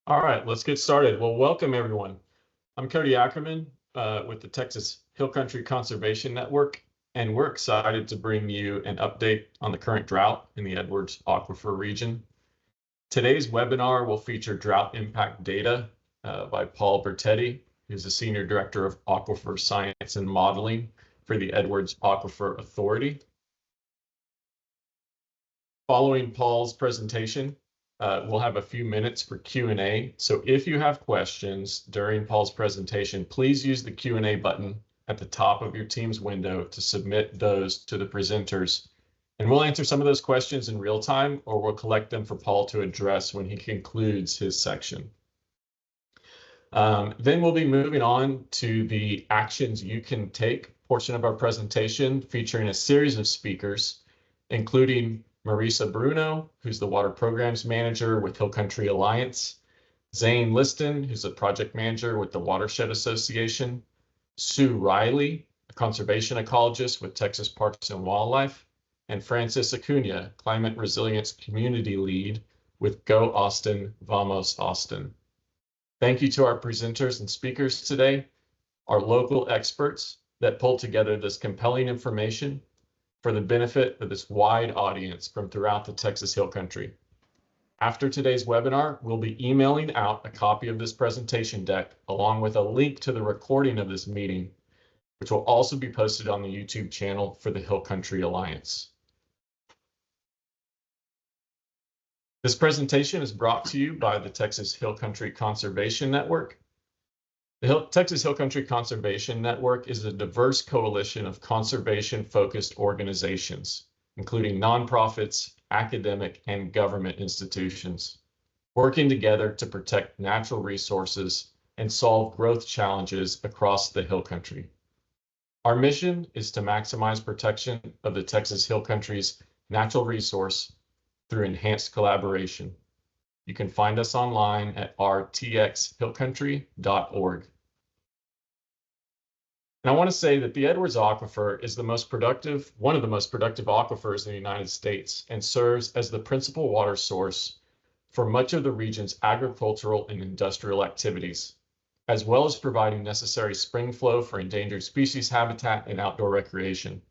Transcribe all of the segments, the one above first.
All right, let's get started. Well, welcome everyone. I'm Cody Ackerman with the Texas Hill Country Conservation Network, and we're excited to bring you an update on the current drought in the Edwards Aquifer region. Today's webinar will feature drought impact data by Paul Bertetti, who's the Senior Director of Aquifer Science and Modeling for the Edwards Aquifer Authority. Following Paul's presentation, we'll have a few minutes for Q&A. So if you have questions during Paul's presentation, please use the Q&A button at the top of your Teams window to submit those to the presenters. And we'll answer some of those questions in real time, or we'll collect them for Paul to address when he concludes his section. Then we'll be moving on to the actions you can take portion of our presentation, featuring a series of speakers, including Marisa Bruno, who's the Water Programs Manager with Hill Country Alliance, Zane Liston, who's a project manager with the Watershed Association, Sue Reilly, a conservation ecologist with Texas Parks and Wildlife, and Francis Acuna, climate resilience community lead with Go Austin, Vamos Austin. Thank you to our presenters and speakers today, our local experts that pulled together this compelling information for the benefit of this wide audience from throughout the Texas Hill Country. After today's webinar, we'll be emailing out a copy of this presentation deck along with a link to the recording of this meeting, which will also be posted on the YouTube channel for the Hill Country Alliance. This presentation is brought to you by the Texas Hill Country Conservation Network. The Texas Hill Country Conservation Network is a diverse coalition of conservation-focused organizations, including nonprofits, academic, and government institutions, working together to protect natural resources and solve growth challenges across the Hill Country. Our mission is to maximize protection of the Texas Hill Country's natural resource through enhanced collaboration. You can find us online at rtxhillcountry.org. And I want to say that the Edwards Aquifer is one of the most productive aquifers in the United States, and serves as the principal water source for much of the region's agricultural and industrial activities, as well as providing necessary spring flow for endangered species habitat and outdoor recreation.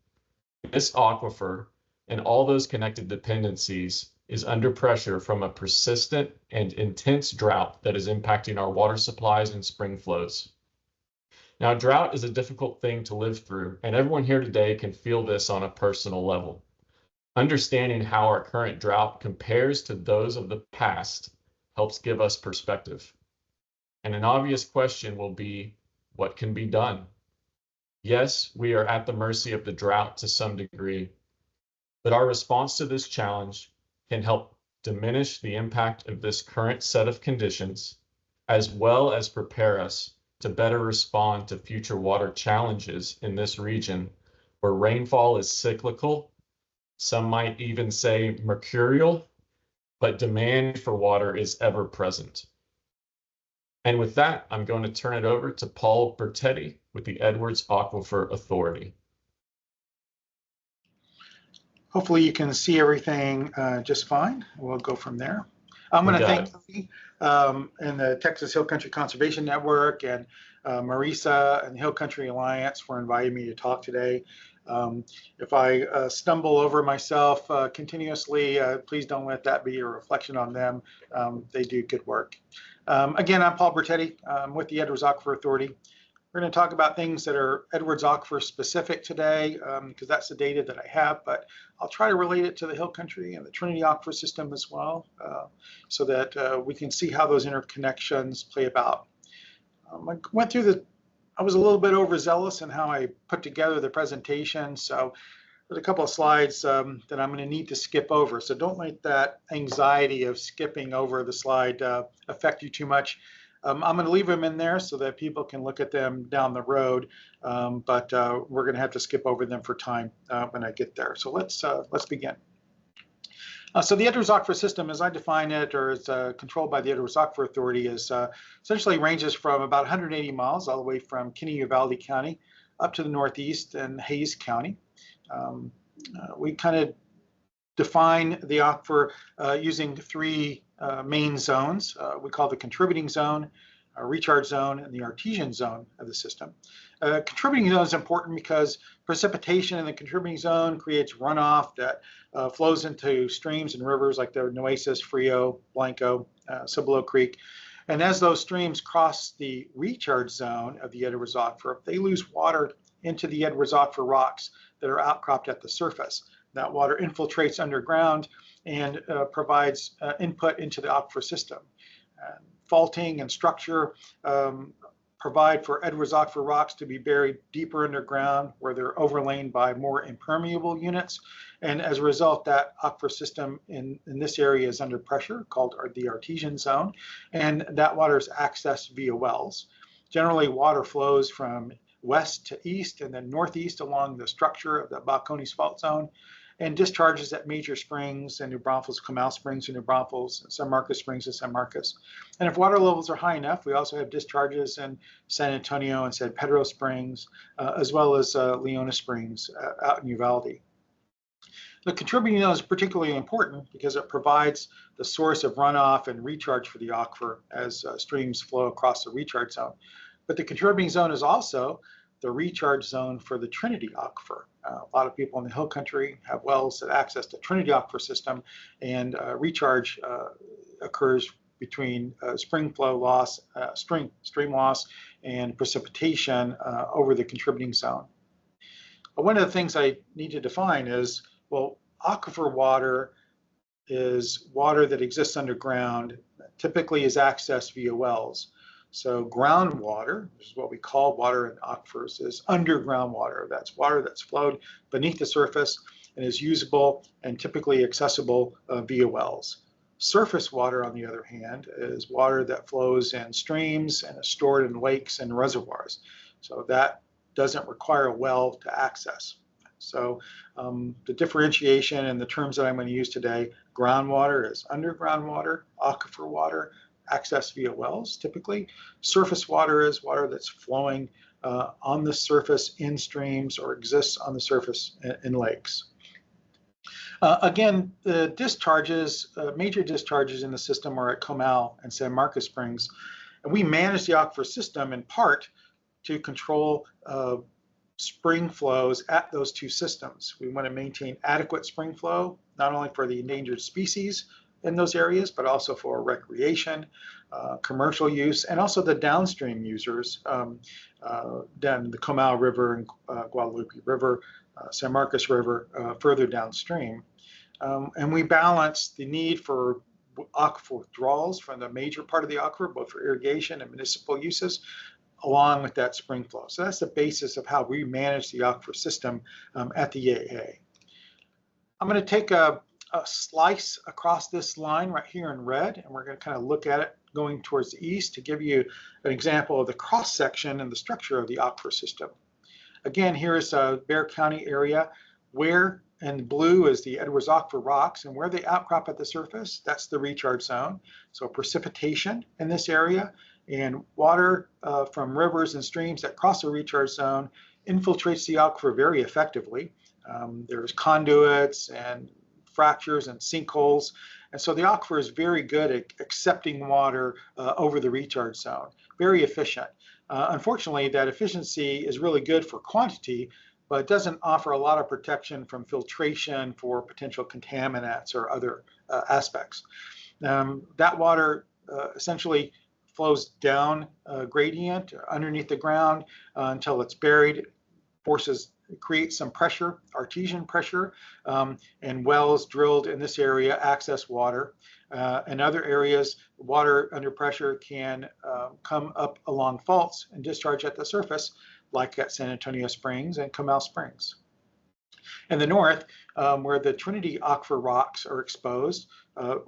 This aquifer and all those connected dependencies is under pressure from a persistent and intense drought that is impacting our water supplies and spring flows. Now, drought is a difficult thing to live through, and everyone here today can feel this on a personal level. Understanding how our current drought compares to those of the past helps give us perspective. And an obvious question will be, what can be done? Yes, we are at the mercy of the drought to some degree, but our response to this challenge can help diminish the impact of this current set of conditions, as well as prepare us to better respond to future water challenges in this region where rainfall is cyclical, some might even say mercurial, but demand for water is ever present. And with that, I'm going to turn it over to Paul Bertetti with the Edwards Aquifer Authority. Hopefully you can see everything just fine. We'll go from there. I'm going to thank Cody and the Texas Hill Country Conservation Network and Marisa and the Hill Country Alliance for inviting me to talk today. If I stumble over myself continuously, please don't let that be a reflection on them. They do good work. Again, I'm Paul Bertetti. I'm with the Edwards Aquifer Authority. We're going to talk about things that are Edwards Aquifer specific today, because that's the data that I have, but I'll try to relate it to the Hill Country and the Trinity Aquifer system as well, so that we can see how those interconnections play about. I was a little bit overzealous in how I put together the presentation, so there's a couple of slides that I'm going to need to skip over. So don't let that anxiety of skipping over the slide affect you too much. I'm going to leave them in there so that people can look at them down the road, but we're going to have to skip over them for time when I get there. So let's begin. So the Edwards Aquifer system, as I define it, or is controlled by the Edwards Aquifer Authority, is essentially ranges from about 180 miles all the way from Uvalde County up to the northeast in Hayes County. We kind of define the aquifer using three main zones. We call the contributing zone, recharge zone, and the artesian zone of the system. Contributing zone is important because precipitation in the contributing zone creates runoff that flows into streams and rivers like the Nueces, Frio, Blanco, Cibolo Creek. And as those streams cross the recharge zone of the Edwards Aquifer, they lose water into the Edwards Aquifer rocks that are outcropped at the surface. That water infiltrates underground and provides input into the aquifer system. Faulting and structure provide for Edwards Aquifer rocks to be buried deeper underground where they're overlain by more impermeable units. And as a result, that aquifer system in this area is under pressure, called the artesian zone, and that water is accessed via wells. Generally, water flows from west to east and then northeast along the structure of the Balcones fault zone, and discharges at major springs and New Braunfels, Comal Springs and New Braunfels, San Marcos Springs and San Marcos. And if water levels are high enough, we also have discharges in San Antonio and San Pedro Springs, as well as Leona Springs out in Uvalde. The contributing zone is particularly important because it provides the source of runoff and recharge for the aquifer as streams flow across the recharge zone. But the contributing zone is also the recharge zone for the Trinity Aquifer. A lot of people in the hill country have wells that access the Trinity Aquifer system, and recharge occurs between spring flow loss, stream loss, and precipitation over the contributing zone. One of the things I need to define is, well, aquifer water is water that exists underground, typically is accessed via wells. So groundwater, which is what we call water in aquifers, is underground water. That's water that's flowed beneath the surface and is usable and typically accessible via wells. Surface water, on the other hand, is water that flows in streams and is stored in lakes and reservoirs. So that doesn't require a well to access. So the differentiation and the terms that I'm going to use today, groundwater is underground water, aquifer water, accessed via wells typically. Surface water is water that's flowing on the surface in streams or exists on the surface in lakes. Again, the discharges, major discharges in the system are at Comal and San Marcos Springs. And we manage the aquifer system in part to control spring flows at those two systems. We want to maintain adequate spring flow, not only for the endangered species in those areas, but also for recreation, commercial use, and also the downstream users, down the Comal River and Guadalupe River, San Marcos River, further downstream. And we balance the need for aquifer withdrawals from the major part of the aquifer, both for irrigation and municipal uses, along with that spring flow. So that's the basis of how we manage the aquifer system at the EAA. I'm going to take a slice across this line right here in red, and we're going to kind of look at it going towards the east to give you an example of the cross section and the structure of the aquifer system. Again, here is a Bexar County area where in blue is the Edwards Aquifer rocks, and where they outcrop at the surface, that's the recharge zone. So precipitation in this area and water from rivers and streams that cross the recharge zone infiltrates the aquifer very effectively. There's conduits and fractures and sinkholes. And so the aquifer is very good at accepting water over the recharge zone, very efficient. Unfortunately, that efficiency is really good for quantity, but it doesn't offer a lot of protection from filtration for potential contaminants or other aspects. That water essentially flows down gradient underneath the ground until it's buried, creates some pressure, artesian pressure, and wells drilled in this area access water. In other areas, water under pressure can come up along faults and discharge at the surface, like at San Antonio Springs and Comal Springs. In the north, where the Trinity Aquifer rocks are exposed,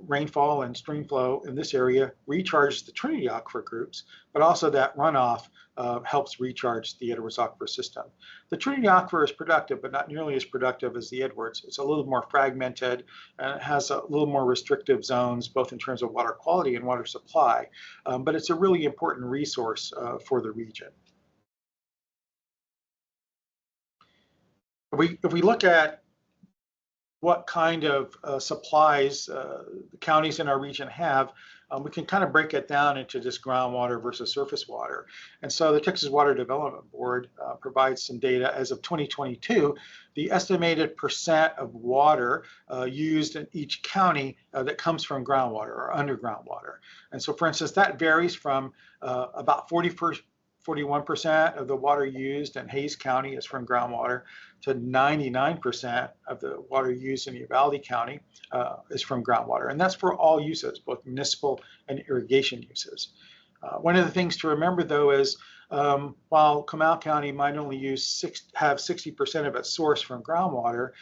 rainfall and stream flow in this area recharges the Trinity Aquifer groups, but also that runoff helps recharge the Edwards Aquifer system. The Trinity Aquifer is productive, but not nearly as productive as the Edwards. It's a little more fragmented, and it has a little more restrictive zones, both in terms of water quality and water supply, but it's a really important resource for the region. If we look at what kind of supplies the counties in our region have, we can kind of break it down into just groundwater versus surface water. And so the Texas Water Development Board provides some data as of 2022, the estimated percent of water used in each county that comes from groundwater or underground water. And so, for instance, that varies from about 41% of the water used in Hays County is from groundwater to 99% of the water used in Uvalde County is from groundwater. And that's for all uses, both municipal and irrigation uses. One of the things to remember, though, is while Comal County might only have 60% of its source from groundwater,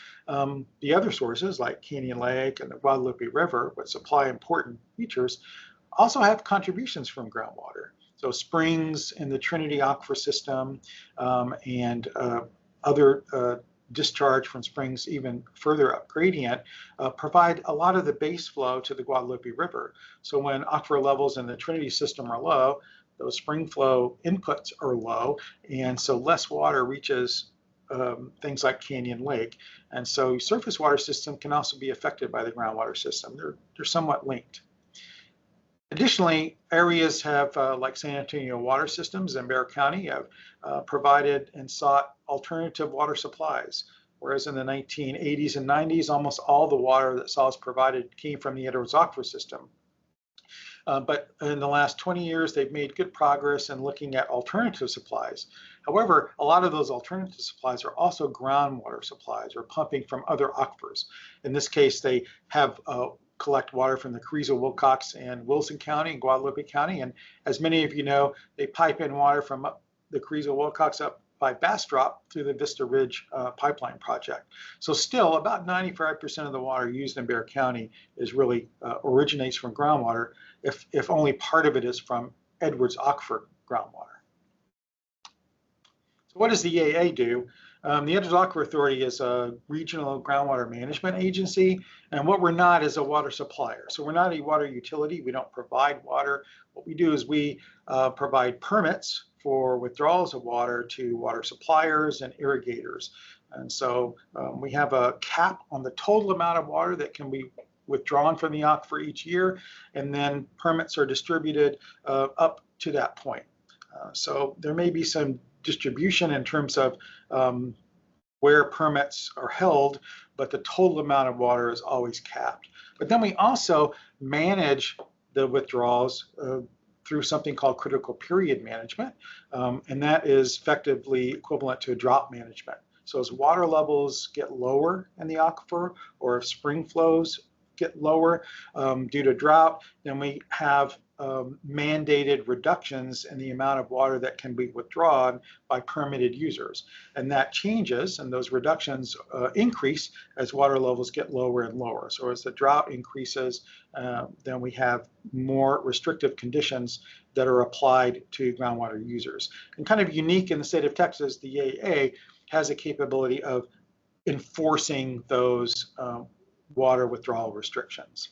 the other sources like Canyon Lake and the Guadalupe River, which supply important features, also have contributions from groundwater. So springs in the Trinity Aquifer system and other discharge from springs even further up gradient provide a lot of the base flow to the Guadalupe River. So when aquifer levels in the Trinity system are low, those spring flow inputs are low, and so less water reaches things like Canyon Lake. And so surface water system can also be affected by the groundwater system. They're somewhat linked. Additionally, areas have, like San Antonio water systems in Bexar County, have provided and sought alternative water supplies. Whereas in the 1980s and 90s, almost all the water that SAWS provided came from the Edwards Aquifer system. But in the last 20 years, they've made good progress in looking at alternative supplies. However, a lot of those alternative supplies are also groundwater supplies or pumping from other aquifers. In this case, they have collect water from the Carrizo, Wilcox, and Wilson County and Guadalupe County. And as many of you know, they pipe in water from the Carrizo, Wilcox up by Bastrop through the Vista Ridge pipeline project. So still about 95% of the water used in Bexar County is really originates from groundwater, if only part of it is from Edwards Aquifer groundwater. So what does the EAA do? The Edwards Aquifer Authority is a regional groundwater management agency, and what we're not is a water supplier. So we're not a water utility. We don't provide water. What we do is we provide permits for withdrawals of water to water suppliers and irrigators. And so we have a cap on the total amount of water that can be withdrawn from the aquifer each year, and then permits are distributed up to that point. So there may be some distribution in terms of where permits are held, but the total amount of water is always capped. But then we also manage the withdrawals through something called critical period management, and that is effectively equivalent to drought management. So as water levels get lower in the aquifer, or if spring flows get lower due to drought, then we have mandated reductions in the amount of water that can be withdrawn by permitted users. And that changes, and those reductions increase as water levels get lower and lower. So as the drought increases, then we have more restrictive conditions that are applied to groundwater users. And kind of unique in the state of Texas, the EAA has a capability of enforcing those water withdrawal restrictions.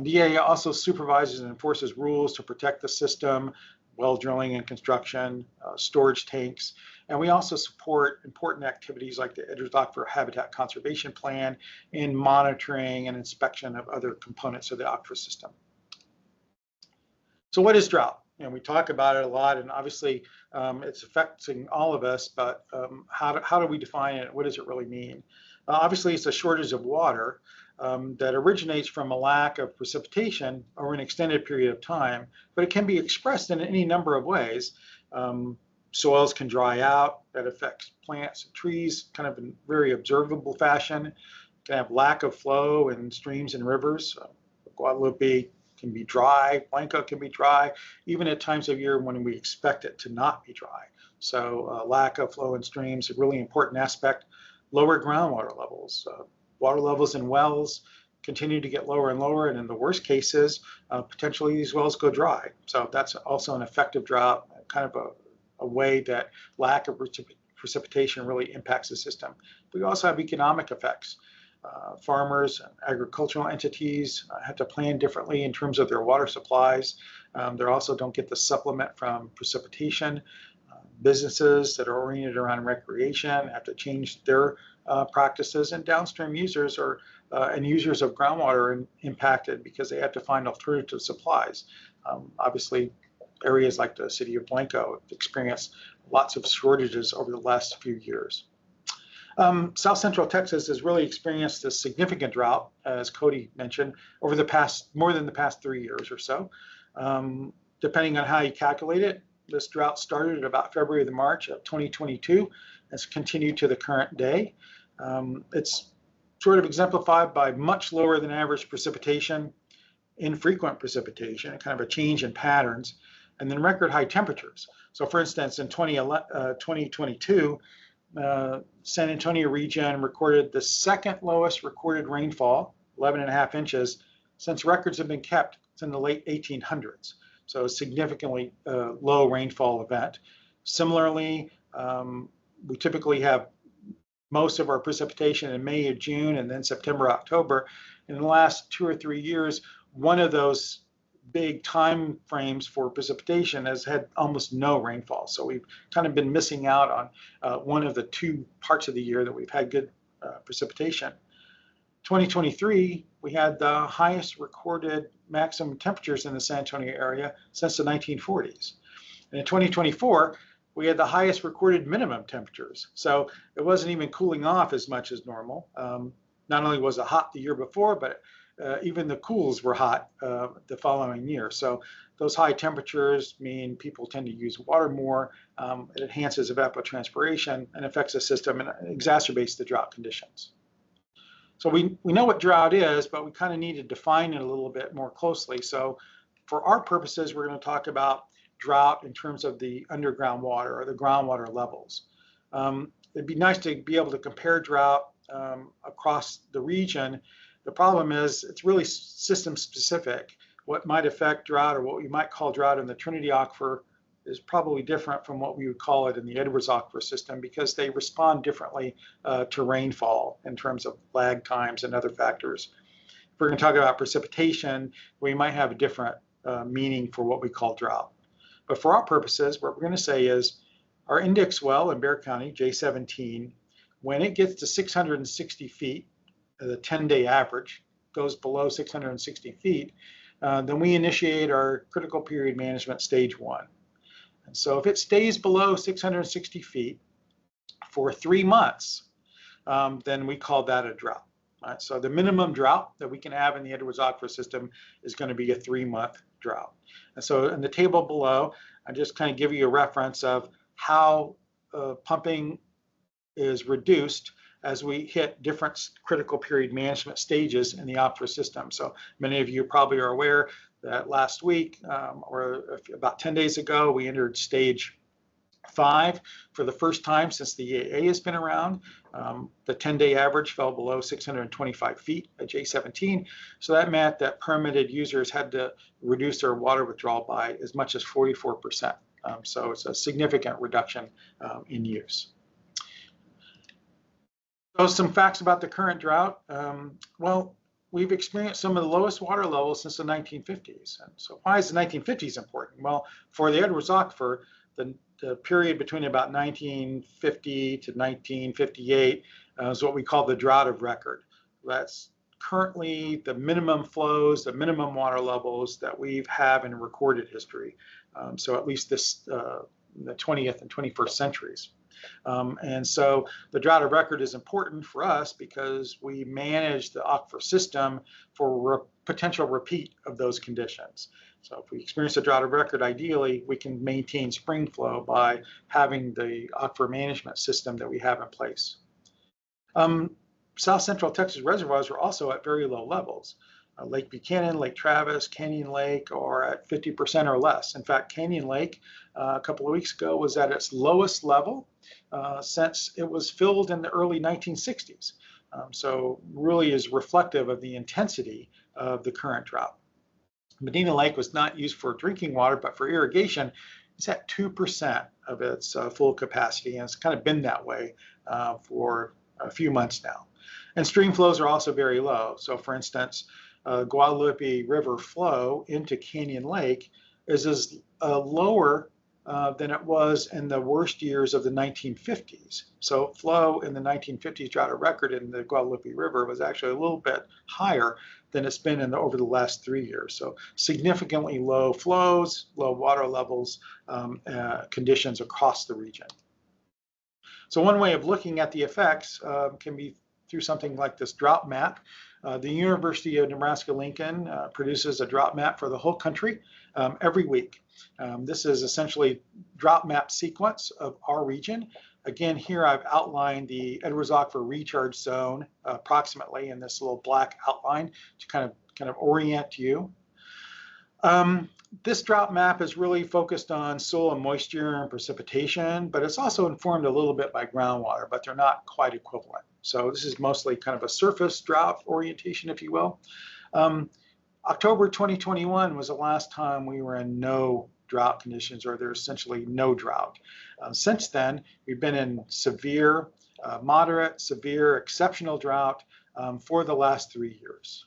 The EAA also supervises and enforces rules to protect the system, well drilling and construction, storage tanks, and we also support important activities like the Edwards Aquifer Habitat Conservation Plan in monitoring and inspection of other components of the aquifer system. So what is drought? And we talk about it a lot, and obviously it's affecting all of us, but how do we define it? What does it really mean? Obviously, it's a shortage of water that originates from a lack of precipitation over an extended period of time, but it can be expressed in any number of ways. Soils can dry out, that affects plants and trees kind of in very observable fashion. You can have lack of flow in streams and rivers. Guadalupe can be dry, Blanco can be dry, even at times of year when we expect it to not be dry. So lack of flow in streams is a really important aspect. Lower groundwater levels. Water levels in wells continue to get lower and lower, and in the worst cases, potentially these wells go dry. So that's also an effective drought, kind of a way that lack of precipitation really impacts the system. We also have economic effects. Farmers and agricultural entities have to plan differently in terms of their water supplies. They also don't get the supplement from precipitation. Businesses that are oriented around recreation have to change their practices, and downstream users and users of groundwater are impacted because they have to find alternative supplies. Obviously, areas like the city of Blanco have experienced lots of shortages over the last few years. South Central Texas has really experienced a significant drought, as Cody mentioned, over more than the past 3 years or so. Depending on how you calculate it, this drought started at about February to March of 2022, has continued to the current day. It's sort of exemplified by much lower than average precipitation, infrequent precipitation, kind of a change in patterns, and then record high temperatures. So for instance, in 2022, San Antonio region recorded the second lowest recorded rainfall, 11.5 inches, since records have been kept in the late 1800s. So a significantly low rainfall event. Similarly, we typically have most of our precipitation in May or June and then September, October. In the last 2 or 3 years, one of those big time frames for precipitation has had almost no rainfall. So we've kind of been missing out on one of the 2 parts of the year that we've had good precipitation. 2023, we had the highest recorded maximum temperatures in the San Antonio area since the 1940s. And in 2024, we had the highest recorded minimum temperatures. So it wasn't even cooling off as much as normal. Not only was it hot the year before, but even the cools were hot the following year. So those high temperatures mean people tend to use water more. It enhances evapotranspiration and affects the system and exacerbates the drought conditions. So we know what drought is, but we kind of need to define it a little bit more closely. So for our purposes, we're going to talk about drought in terms of the underground water or the groundwater levels. It'd be nice to be able to compare drought across the region. The problem is it's really system specific. What might affect drought, or what we might call drought in the Trinity Aquifer, is probably different from what we would call it in the Edwards Aquifer system, because they respond differently to rainfall in terms of lag times and other factors. If we're going to talk about precipitation, we might have a different meaning for what we call drought. But for our purposes, what we're going to say is our index well in Bexar County, J17, when it gets to 660 feet, the 10-day average goes below 660 feet, then we initiate our critical period management stage 1. And so if it stays below 660 feet for 3 months, then we call that a drought. Right? So the minimum drought that we can have in the Edwards Aquifer system is going to be a 3-month drought. And so in the table below, I just kind of give you a reference of how pumping is reduced as we hit different critical period management stages in the aquifer system. So many of you probably are aware that last week, or about 10 days ago, we entered stage 5 for the first time since the EAA has been around. The 10-day average fell below 625 feet at J17. So that meant that permitted users had to reduce their water withdrawal by as much as 44%. So it's a significant reduction in use. So some facts about the current drought. Well, we've experienced some of the lowest water levels since the 1950s. And so why is the 1950s important? Well, for the Edwards Aquifer, the period between about 1950 to 1958 is what we call the drought of record. That's currently the minimum flows, the minimum water levels that we have in recorded history. So at least this, the 20th and 21st centuries. And so the drought of record is important for us because we manage the aquifer system for potential repeat of those conditions. So if we experience a drought of record, ideally, we can maintain spring flow by having the aquifer management system that we have in place. South Central Texas reservoirs are also at very low levels. Lake Buchanan, Lake Travis, Canyon Lake are at 50% or less. In fact, Canyon Lake a couple of weeks ago was at its lowest level since it was filled in the early 1960s. So really is reflective of the intensity of the current drought. Medina Lake was not used for drinking water, but for irrigation. It's at 2% of its full capacity, and it's kind of been that way for a few months now. And stream flows are also very low. So for instance, Guadalupe River flow into Canyon Lake is lower than it was in the worst years of the 1950s. So flow in the 1950s drought a record in the Guadalupe River was actually a little bit higher than it's been over the last 3 years. So significantly low flows, low water levels, conditions across the region. So one way of looking at the effects can be through something like this drought map. The University of Nebraska-Lincoln produces a drought map for the whole country every week. This is essentially drought map sequence of our region. Again, here I've outlined the Edwards Aquifer recharge zone approximately in this little black outline to kind of orient you. This drought map is really focused on soil and moisture and precipitation, but it's also informed a little bit by groundwater, but they're not quite equivalent. So this is mostly kind of a surface drought orientation, if you will. October 2021 was the last time we were in no drought conditions, or there's essentially no drought. Since then, we've been in severe, moderate, severe, exceptional drought for the last 3 years.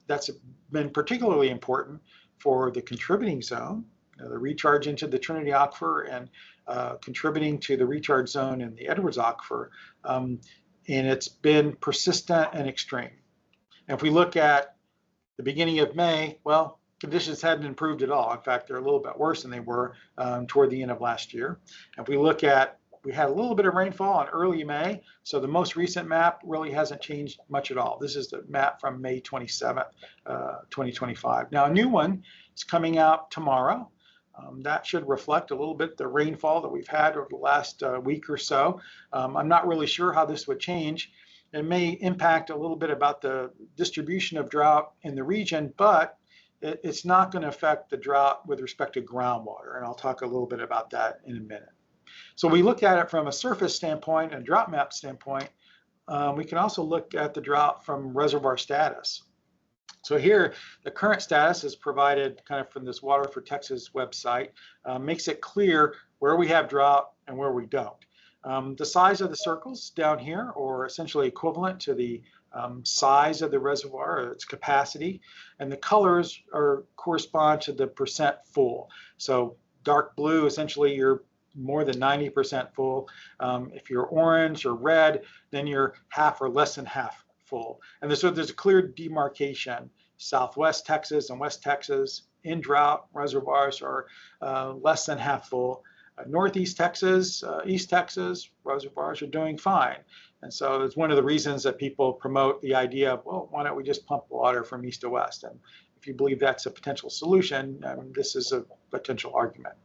That's been particularly important for the contributing zone, the recharge into the Trinity Aquifer, and contributing to the recharge zone in the Edwards Aquifer. And it's been persistent and extreme. And if we look at the beginning of May, well, conditions hadn't improved at all. In fact, they're a little bit worse than they were toward the end of last year. If we look at, we had a little bit of rainfall in early May, so the most recent map really hasn't changed much at all. This is the map from May 27th, 2025. Now, a new one is coming out tomorrow. That should reflect a little bit the rainfall that we've had over the last week or so. I'm not really sure how this would change. It may impact a little bit about the distribution of drought in the region, but it's not going to affect the drought with respect to groundwater, and I'll talk a little bit about that in a minute. So we look at it from a surface standpoint and drought map standpoint. We can also look at the drought from reservoir status. So here, the current status is provided kind of from this Water for Texas website, makes it clear where we have drought and where we don't. The size of the circles down here are essentially equivalent to the size of the reservoir, or its capacity, and the colors correspond to the percent full. So dark blue, essentially you're more than 90% full. If you're orange or red, then you're half or less than half full. And so there's a clear demarcation. Southwest Texas and West Texas in drought reservoirs are less than half full. Northeast Texas, East Texas reservoirs are doing fine. And so it's one of the reasons that people promote the idea of, well, why don't we just pump water from east to west? And if you believe that's a potential solution, this is a potential argument.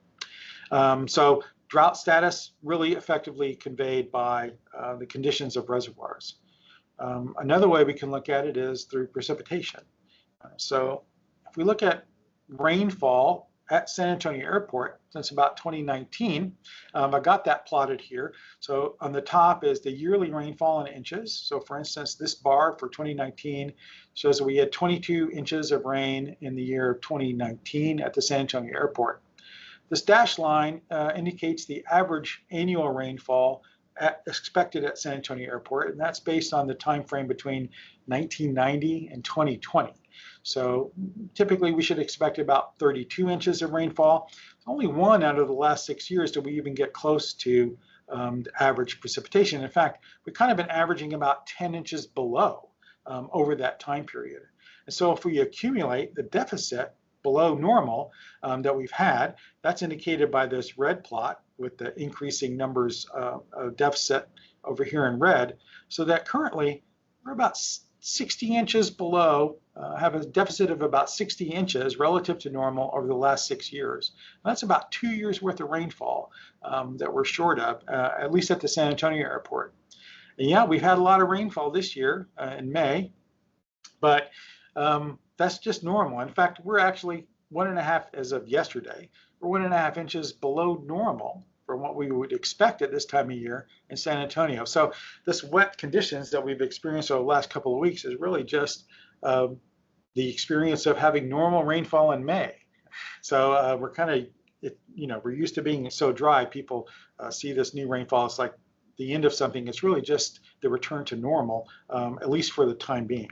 So drought status really effectively conveyed by the conditions of reservoirs. Another way we can look at it is through precipitation. So if we look at rainfall at San Antonio Airport since about 2019, I got that plotted here. So on the top is the yearly rainfall in inches. So for instance, this bar for 2019 shows that we had 22 inches of rain in the year of 2019 at the San Antonio Airport. This dashed line indicates the average annual rainfall expected at San Antonio Airport, and that's based on the time frame between 1990 and 2020. So typically we should expect about 32 inches of rainfall. Only one out of the last 6 years do we even get close to the average precipitation. In fact, we've kind of been averaging about 10 inches below over that time period. And so if we accumulate the deficit below normal that we've had, that's indicated by this red plot with the increasing numbers of deficit over here in red, so that currently we're about 60 inches below, have a deficit of about 60 inches relative to normal over the last 6 years. And that's about 2 years worth of rainfall that we're short of, at least at the San Antonio Airport. And yeah, we've had a lot of rainfall this year in May, but that's just normal. In fact, we're actually 1.5, as of yesterday, we're 1.5 inches below normal from what we would expect at this time of year in San Antonio. So this wet conditions that we've experienced over the last couple of weeks is really just the experience of having normal rainfall in May. So we're kind of, we're used to being so dry. People see this new rainfall as like the end of something. It's really just the return to normal, at least for the time being.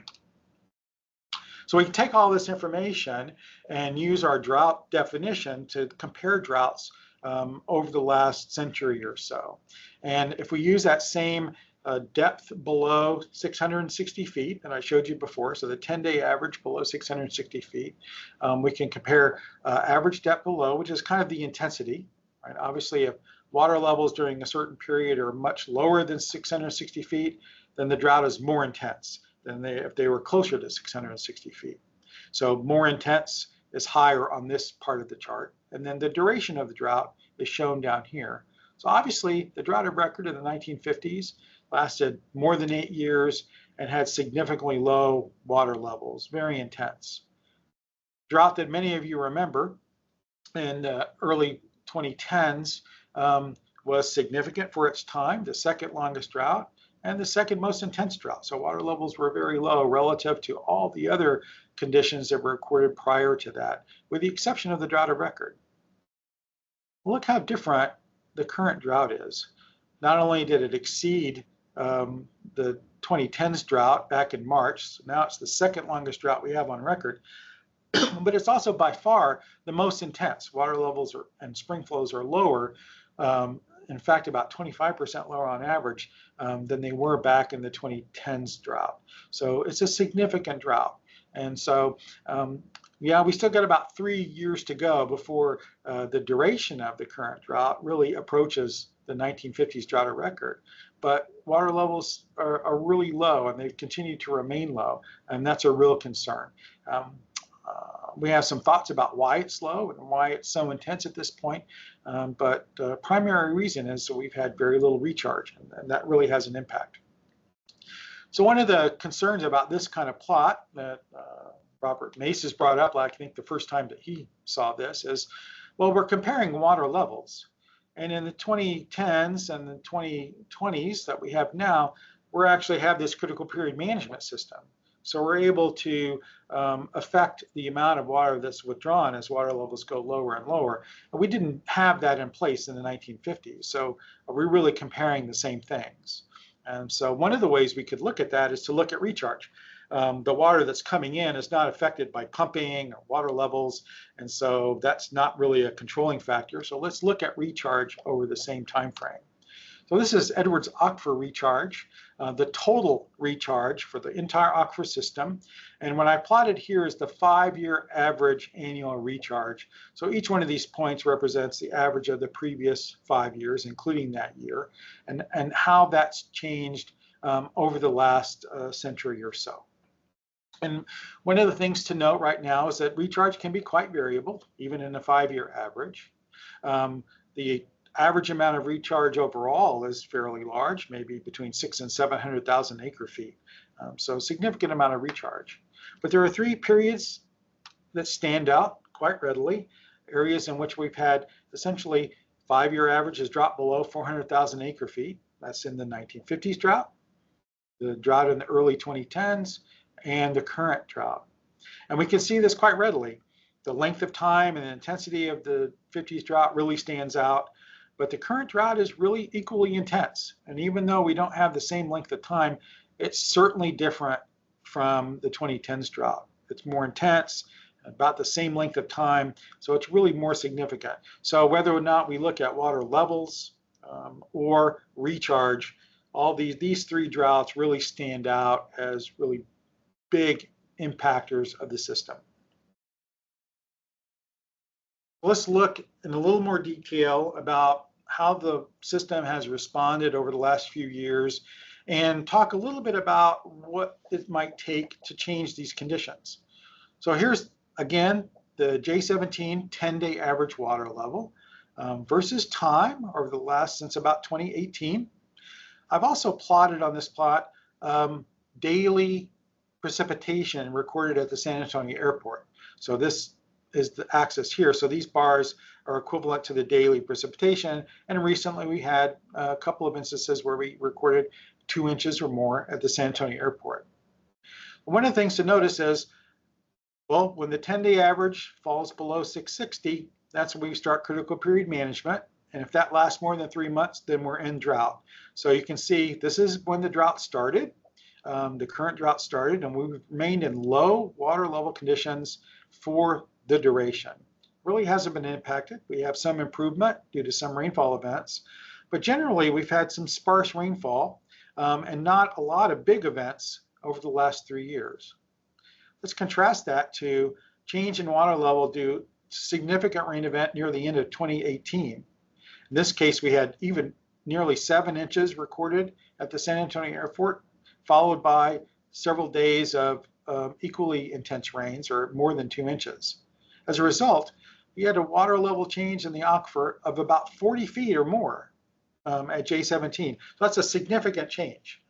So we can take all this information and use our drought definition to compare droughts over the last century or so. And if we use that same depth below 660 feet that I showed you before, so the 10-day average below 660 feet, we can compare average depth below, which is kind of the intensity, right? Obviously, if water levels during a certain period are much lower than 660 feet, then the drought is more intense than if they were closer to 660 feet. So more intense is higher on this part of the chart. And then the duration of the drought is shown down here. So obviously, the drought of record in the 1950s lasted more than 8 years and had significantly low water levels, very intense. Drought that many of you remember in the early 2010s was significant for its time, the second longest drought and the second most intense drought. So water levels were very low relative to all the other conditions that were recorded prior to that, with the exception of the drought of record. Look how different the current drought is. Not only did it exceed the 2010s drought back in March, so now it's the second longest drought we have on record, but it's also by far the most intense. Water levels and spring flows are lower, in fact, about 25% lower on average than they were back in the 2010s drought. So it's a significant drought. And so, yeah, we still got about 3 years to go before the duration of the current drought really approaches the 1950s drought of record. But water levels are really low, and they continue to remain low, and that's a real concern. We have some thoughts about why it's low and why it's so intense at this point, but the primary reason is that we've had very little recharge, and that really has an impact. So one of the concerns about this kind of plot that Robert Mace has brought up, I think the first time that he saw this, is, well, we're comparing water levels. And in the 2010s and the 2020s that we have now, we actually have this critical period management system. So we're able to affect the amount of water that's withdrawn as water levels go lower and lower. And we didn't have that in place in the 1950s. So we're really comparing the same things. And so one of the ways we could look at that is to look at recharge. The water that's coming in is not affected by pumping or water levels, and so that's not really a controlling factor. So let's look at recharge over the same time frame. So this is Edwards Aquifer recharge, the total recharge for the entire aquifer system. And what I plotted here is the 5-year average annual recharge. So each one of these points represents the average of the previous 5 years, including that year, and how that's changed over the last century or so. And one of the things to note right now is that recharge can be quite variable, even in a 5-year average. The average amount of recharge overall is fairly large, maybe between 600,000 and 700,000 acre feet. So a significant amount of recharge. But there are 3 periods that stand out quite readily, areas in which we've had essentially 5-year average has dropped below 400,000 acre feet. That's in the 1950s drought, the drought in the early 2010s, and the current drought. And we can see this quite readily. The length of time and the intensity of the 50s drought really stands out, but the current drought is really equally intense. And even though we don't have the same length of time, it's certainly different from the 2010s drought. It's more intense, about the same length of time, so it's really more significant. So whether or not we look at water levels or recharge, all these 3 droughts really stand out as really big impactors of the system. Let's look in a little more detail about how the system has responded over the last few years and talk a little bit about what it might take to change these conditions. So here's, again, the J17 10-day average water level versus time over the last, since about 2018. I've also plotted on this plot daily precipitation recorded at the San Antonio airport. So this is the axis here. So these bars are equivalent to the daily precipitation. And recently we had a couple of instances where we recorded 2 inches or more at the San Antonio airport. One of the things to notice is, well, when the 10-day average falls below 660, that's when we start critical period management. And if that lasts more than 3 months, then we're in drought. So you can see this is when the drought started. The current drought started, and we've remained in low water level conditions for the duration. really hasn't been impacted. We have some improvement due to some rainfall events, but generally we've had some sparse rainfall and not a lot of big events over the last 3 years. Let's contrast that to change in water level due to significant rain event near the end of 2018. In this case, we had even nearly 7 inches recorded at the San Antonio Airport, followed by several days of equally intense rains, or more than 2 inches. As a result, we had a water level change in the aquifer of about 40 feet or more at J17. So that's a significant change.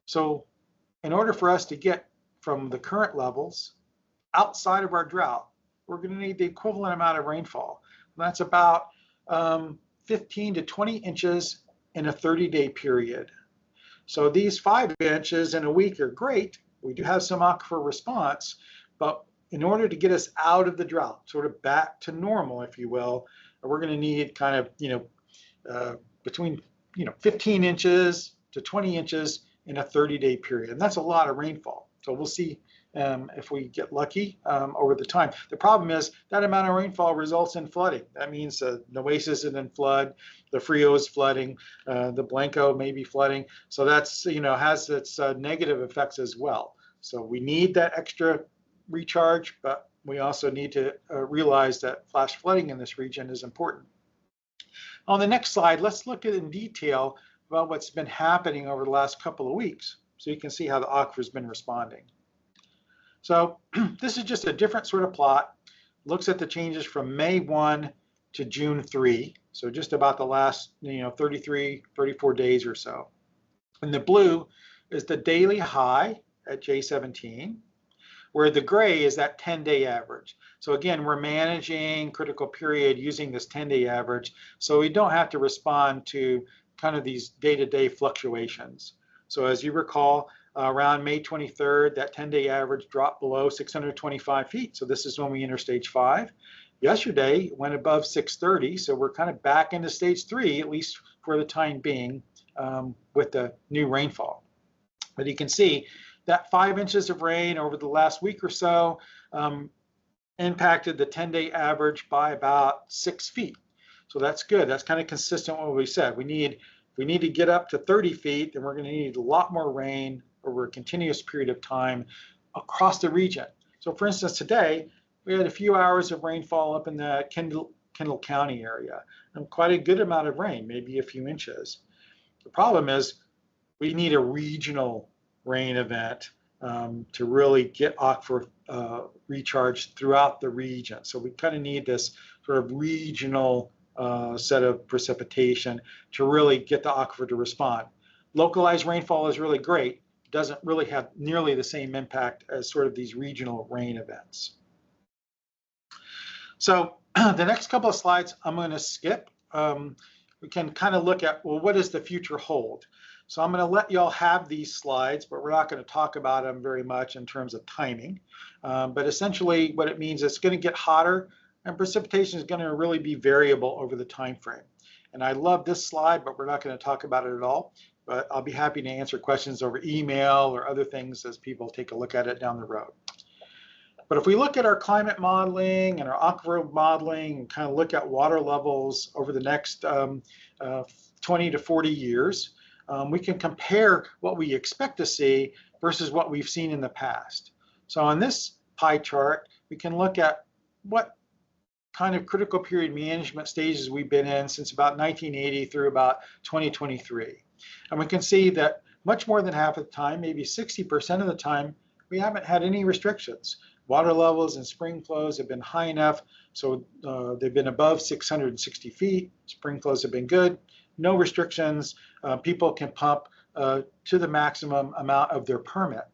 So in order for us to get from the current levels outside of our drought, we're going to need the equivalent amount of rainfall. And that's about 15 to 20 inches in a 30-day period. So these 5 inches in a week are great. We do have some aquifer response, but in order to get us out of the drought, sort of back to normal, if you will, we're going to need kind of, between 15 inches to 20 inches in a 30-day period. And that's a lot of rainfall. So we'll see if we get lucky over the time. The problem is that amount of rainfall results in flooding. That means the Nueces is in flood, the Frio is flooding, the Blanco may be flooding. So that's, has its negative effects as well. So we need that extra recharge, but we also need to realize that flash flooding in this region is important. On the next slide, let's look at in detail about what's been happening over the last couple of weeks, so you can see how the aquifer's been responding. So this is just a different sort of plot. Looks at the changes from May 1 to June 3, so just about the last 33, 34 days or so. And the blue is the daily high at J17, where the gray is that 10-day average. So again, we're managing critical period using this 10-day average, so we don't have to respond to kind of these day-to-day fluctuations. So as you recall, around May 23rd, that 10-day average dropped below 625 feet. So this is when we enter stage 5. Yesterday, it went above 630, so we're kind of back into stage 3, at least for the time being, with the new rainfall. But you can see that 5 inches of rain over the last week or so impacted the 10-day average by about 6 feet. So that's good. That's kind of consistent with what we said. If we need to get up to 30 feet, then we're going to need a lot more rain over a continuous period of time across the region. So for instance, today, we had a few hours of rainfall up in the Kendall County area, and quite a good amount of rain, maybe a few inches. The problem is we need a regional rain event to really get aquifer recharged throughout the region. So we kind of need this sort of regional set of precipitation to really get the aquifer to respond. Localized rainfall is really great. It doesn't really have nearly the same impact as sort of these regional rain events. So the next couple of slides I'm going to skip. We can kind of look at, well, what does the future hold? So I'm going to let y'all have these slides, but we're not going to talk about them very much in terms of timing. But essentially what it means is it's going to get hotter, and precipitation is going to really be variable over the time frame. And I love this slide, but we're not going to talk about it at all. But I'll be happy to answer questions over email or other things as people take a look at it down the road. But if we look at our climate modeling and our aquifer modeling and kind of look at water levels over the next 20 to 40 years, we can compare what we expect to see versus what we've seen in the past. So on this pie chart, we can look at what kind of critical period management stages we've been in since about 1980 through about 2023. And we can see that much more than half of the time, maybe 60% of the time, we haven't had any restrictions. Water levels and spring flows have been high enough, so they've been above 660 feet. Spring flows have been good. No restrictions. People can pump to the maximum amount of their permit.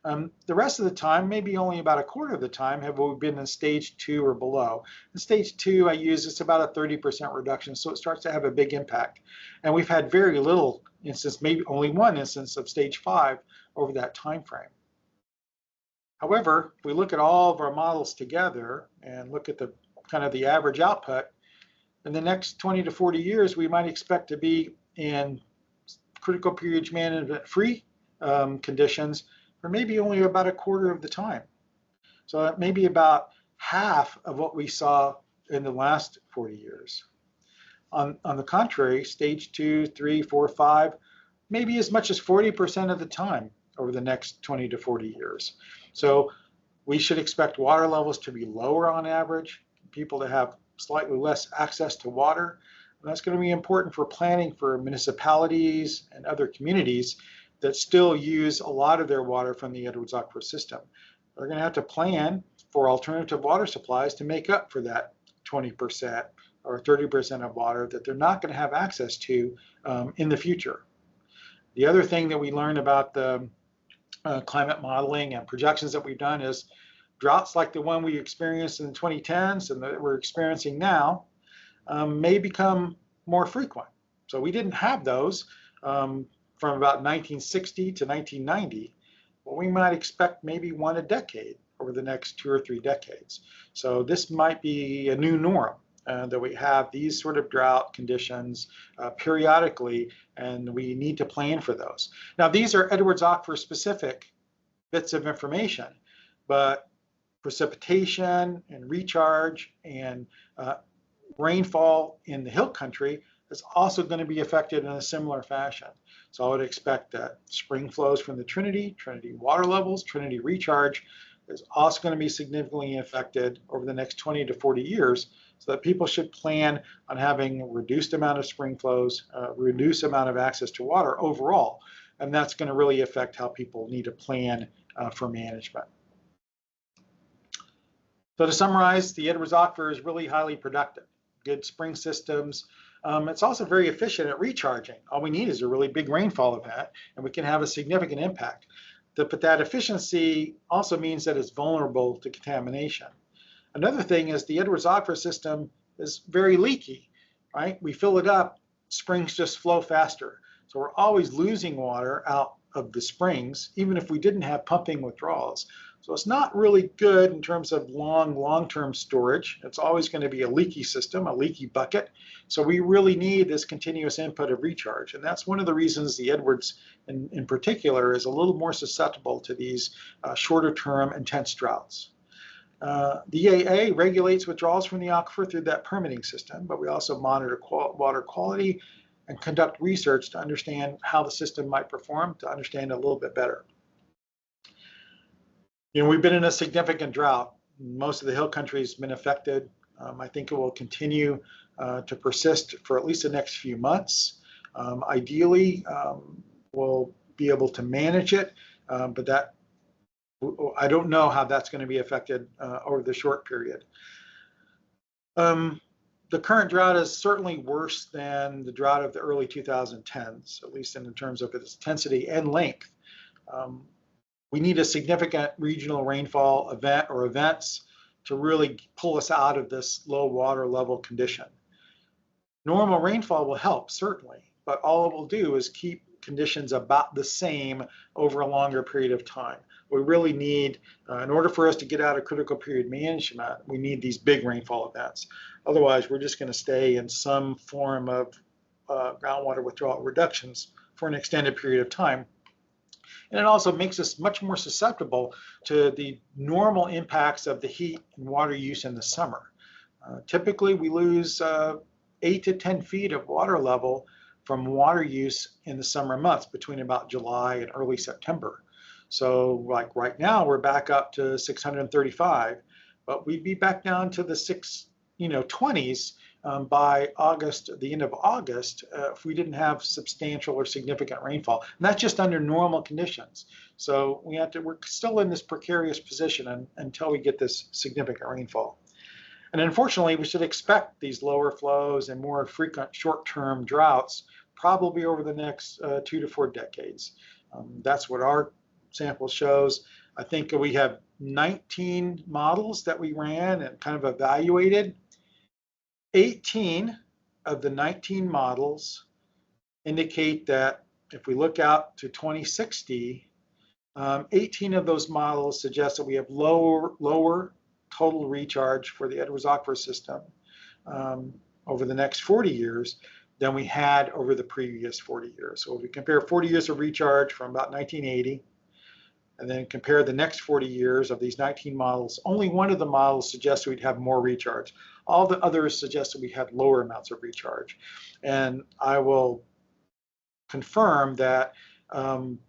The rest of the time, maybe only about a quarter of the time, have we been in stage 2 or below. In stage 2, I use it's about a 30% reduction, so it starts to have a big impact. And we've had very little instance, maybe only one instance of stage 5 over that time frame. However, if we look at all of our models together and look at the kind of the average output, in the next 20 to 40 years, we might expect to be in critical period management free conditions for maybe only about a quarter of the time. So that may be about half of what we saw in the last 40 years. On the contrary, stage 2, 3, 4, 5, maybe as much as 40% of the time over the next 20 to 40 years. So we should expect water levels to be lower on average, people to have slightly less access to water. And that's going to be important for planning for municipalities and other communities that still use a lot of their water from the Edwards Aquifer system. They're going to have to plan for alternative water supplies to make up for that 20% or 30% of water that they're not going to have access to in the future. The other thing that we learned about the climate modeling and projections that we've done is droughts like the one we experienced in the 2010s and that we're experiencing now may become more frequent. So we didn't have those from about 1960 to 1990, but we might expect maybe one a decade over the next 2 or 3 decades. So this might be a new norm that we have these sort of drought conditions periodically, and we need to plan for those. Now, these are Edwards Aquifer specific bits of information, but precipitation and recharge and rainfall in the hill country is also going to be affected in a similar fashion. So I would expect that spring flows from the Trinity water levels, Trinity recharge is also going to be significantly affected over the next 20 to 40 years, so that people should plan on having a reduced amount of spring flows, reduced amount of access to water overall. And that's going to really affect how people need to plan for management. So to summarize, the Edwards Aquifer is really highly productive. Good spring systems. It's also very efficient at recharging. All we need is a really big rainfall event, and we can have a significant impact. But that efficiency also means that it's vulnerable to contamination. Another thing is the Edwards Aquifer system is very leaky, right? We fill it up, springs just flow faster. So we're always losing water out of the springs, even if we didn't have pumping withdrawals. So it's not really good in terms of long-term storage. It's always going to be a leaky system, a leaky bucket. So we really need this continuous input of recharge. And that's one of the reasons the Edwards in particular is a little more susceptible to these shorter-term intense droughts. The EAA regulates withdrawals from the aquifer through that permitting system, but we also monitor water quality and conduct research to understand how the system might perform, to understand it a little bit better. You know, we've been in a significant drought. Most of the hill country has been affected. I think it will continue to persist for at least the next few months. Ideally, we'll be able to manage it, but that I don't know how that's going to be affected over the short period. The current drought is certainly worse than the drought of the early 2010s, at least in terms of its intensity and length. We need a significant regional rainfall event or events to really pull us out of this low water level condition. Normal rainfall will help, certainly, but all it will do is keep conditions about the same over a longer period of time. We really need, in order for us to get out of critical period management, we need these big rainfall events. Otherwise, we're just going to stay in some form of groundwater withdrawal reductions for an extended period of time. And it also makes us much more susceptible to the normal impacts of the heat and water use in the summer. Typically, we lose 8 to 10 feet of water level from water use in the summer months between about July and early September. So like right now, we're back up to 635, but we'd be back down to the 20s by August, the end of August, if we didn't have substantial or significant rainfall. And that's just under normal conditions. So we're still in this precarious position until we get this significant rainfall. And unfortunately, we should expect these lower flows and more frequent short-term droughts probably over the next 2 to 4 decades. That's what our sample shows. I think we have 19 models that we ran and kind of evaluated. 18 of the 19 models indicate that if we look out to 2060, 18 of those models suggest that we have lower total recharge for the Edwards Aquifer system over the next 40 years than we had over the previous 40 years. So if we compare 40 years of recharge from about 1980 and then compare the next 40 years of these 19 models, only one of the models suggests we'd have more recharge. All the others suggested we had lower amounts of recharge. And I will confirm that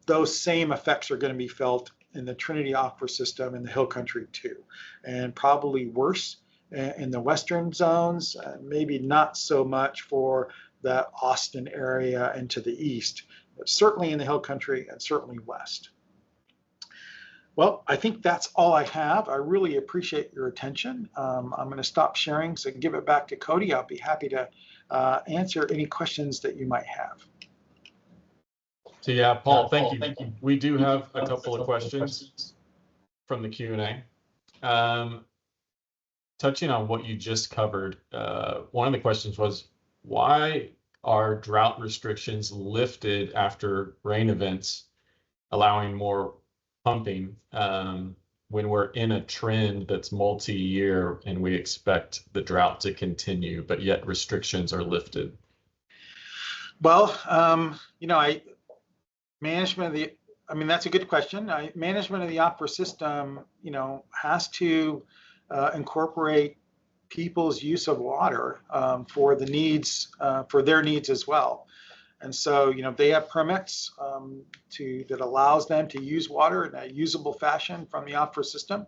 those same effects are going to be felt in the Trinity Aquifer system in the Hill Country too, and probably worse in the western zones, maybe not so much for that Austin area and to the east, but certainly in the Hill Country and certainly west. Well, I think that's all I have. I really appreciate your attention. I'm going to stop sharing so I can give it back to Cody. I'll be happy to answer any questions that you might have. So yeah, Paul, thank you. We do have a couple of questions from the Q&A. Touching on what you just covered, one of the questions was, why are drought restrictions lifted after rain events, allowing more pumping when we're in a trend that's multi-year and we expect the drought to continue, but yet restrictions are lifted? Well, management of the, that's a good question. Management of the aquifer system, has to incorporate people's use of water for the needs, for their needs as well. And so, they have permits that allows them to use water in a usable fashion from the aquifer system.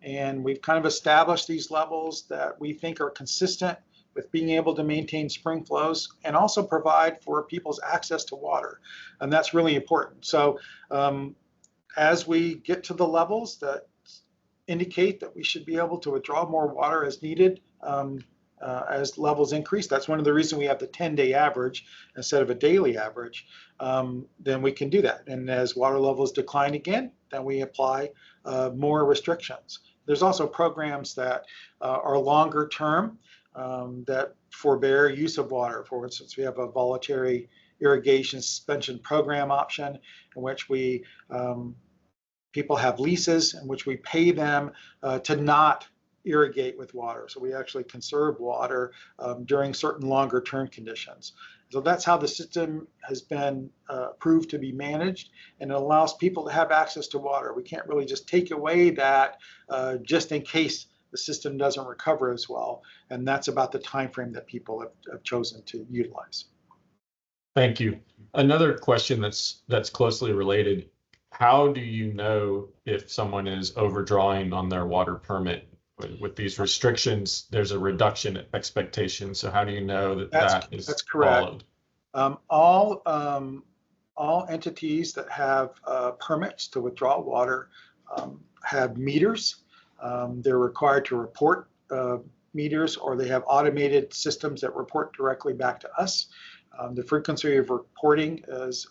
And we've kind of established these levels that we think are consistent with being able to maintain spring flows and also provide for people's access to water. And that's really important. So as we get to the levels that indicate that we should be able to withdraw more water as needed, as levels increase, that's one of the reasons we have the 10-day average instead of a daily average, then we can do that. And as water levels decline again, then we apply more restrictions. There's also programs that are longer term that forbear use of water. For instance, we have a voluntary irrigation suspension program option in which we people have leases in which we pay them to not irrigate with water. So we actually conserve water during certain longer term conditions. So that's how the system has been proved to be managed, and it allows people to have access to water. We can't really just take away that just in case the system doesn't recover as well. And that's about the time frame that people have chosen to utilize. Thank you. Another question that's closely related. How do you know if someone is overdrawing on their water permit? With these restrictions, there's a reduction in expectation. So how do you know that that's correct? All entities that have permits to withdraw water have meters. They're required to report meters, or they have automated systems that report directly back to us. The frequency of reporting is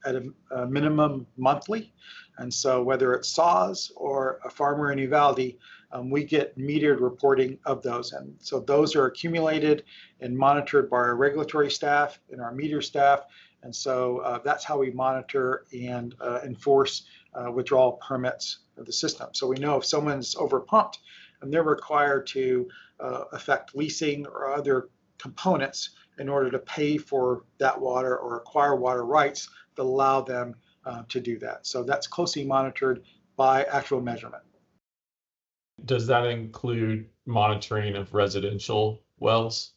at a minimum monthly. And so whether it's SAW or a farmer in Uvalde, we get metered reporting of those. And so those are accumulated and monitored by our regulatory staff and our meter staff. And so that's how we monitor and enforce withdrawal permits of the system. So we know if someone's overpumped, and they're required to affect leasing or other components in order to pay for that water or acquire water rights that allow them to do that. So that's closely monitored by actual measurement. Does that include monitoring of residential wells?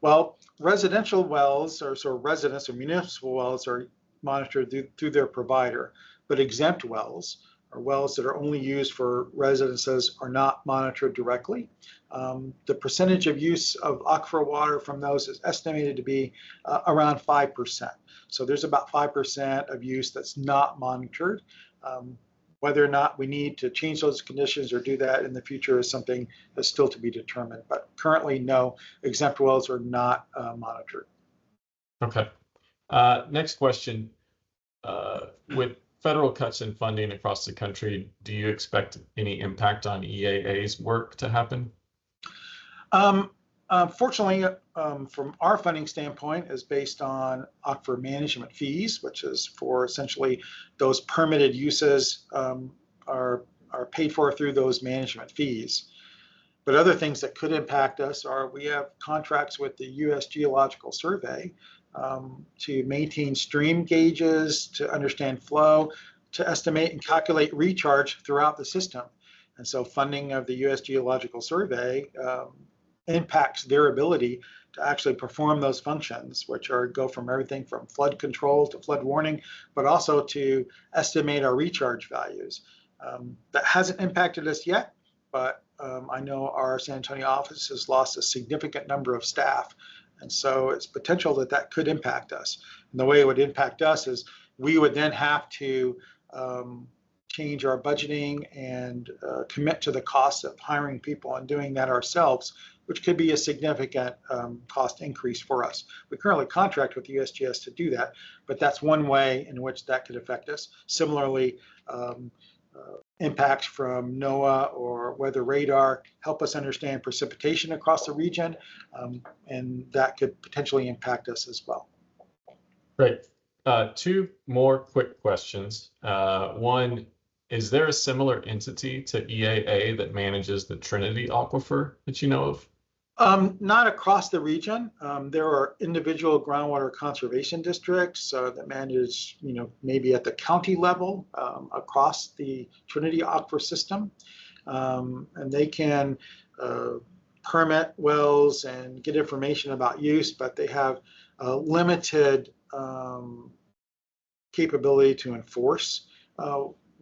Well, residential wells, or sort of residence or municipal wells, are monitored through their provider, but exempt wells, or wells that are only used for residences, are not monitored directly. The percentage of use of aquifer water from those is estimated to be around 5%. So there's about 5% of use that's not monitored. Whether or not we need to change those conditions or do that in the future is something that's still to be determined. But currently, no, exempt wells are not monitored. Okay. Next question. With federal cuts in funding across the country, do you expect any impact on EAA's work to happen? Fortunately, from our funding standpoint, is based on aquifer management fees, which is for essentially those permitted uses are paid for through those management fees. But other things that could impact us are we have contracts with the U.S. Geological Survey to maintain stream gauges, to understand flow, to estimate and calculate recharge throughout the system. And so funding of the U.S. Geological Survey impacts their ability to actually perform those functions, which go from everything from flood control to flood warning, but also to estimate our recharge values. That hasn't impacted us yet, but I know our San Antonio office has lost a significant number of staff. And so it's potential that that could impact us. And the way it would impact us is we would then have to change our budgeting and commit to the cost of hiring people and doing that ourselves, which could be a significant cost increase for us. We currently contract with the USGS to do that, but that's one way in which that could affect us. Similarly, impacts from NOAA or weather radar help us understand precipitation across the region, and that could potentially impact us as well. Great. Two more quick questions. One, is there a similar entity to EAA that manages the Trinity Aquifer that you know of? Not across the region. There are individual groundwater conservation districts that manage, maybe at the county level across the Trinity Aquifer system. And they can permit wells and get information about use, but they have limited capability to enforce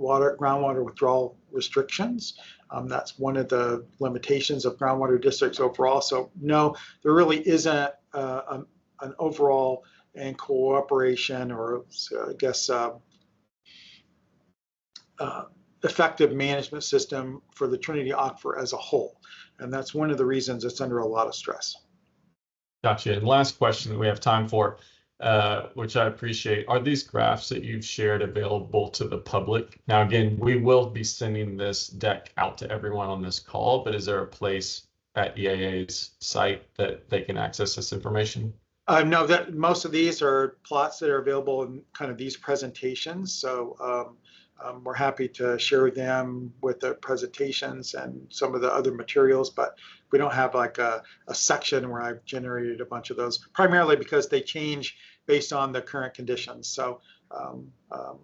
groundwater withdrawal restrictions. That's one of the limitations of groundwater districts overall. So no, there really isn't an overall and cooperation or I guess effective management system for the Trinity Aquifer as a whole. And that's one of the reasons it's under a lot of stress. Gotcha. And last question that we have time for, which I appreciate. Are these graphs that you've shared available to the public? Now, again, we will be sending this deck out to everyone on this call, but is there a place at EAA's site that they can access this information? No, that most of these are plots that are available in kind of these presentations. So we're happy to share them with the presentations and some of the other materials, but we don't have like a section where I've generated a bunch of those, primarily because they change based on the current conditions. So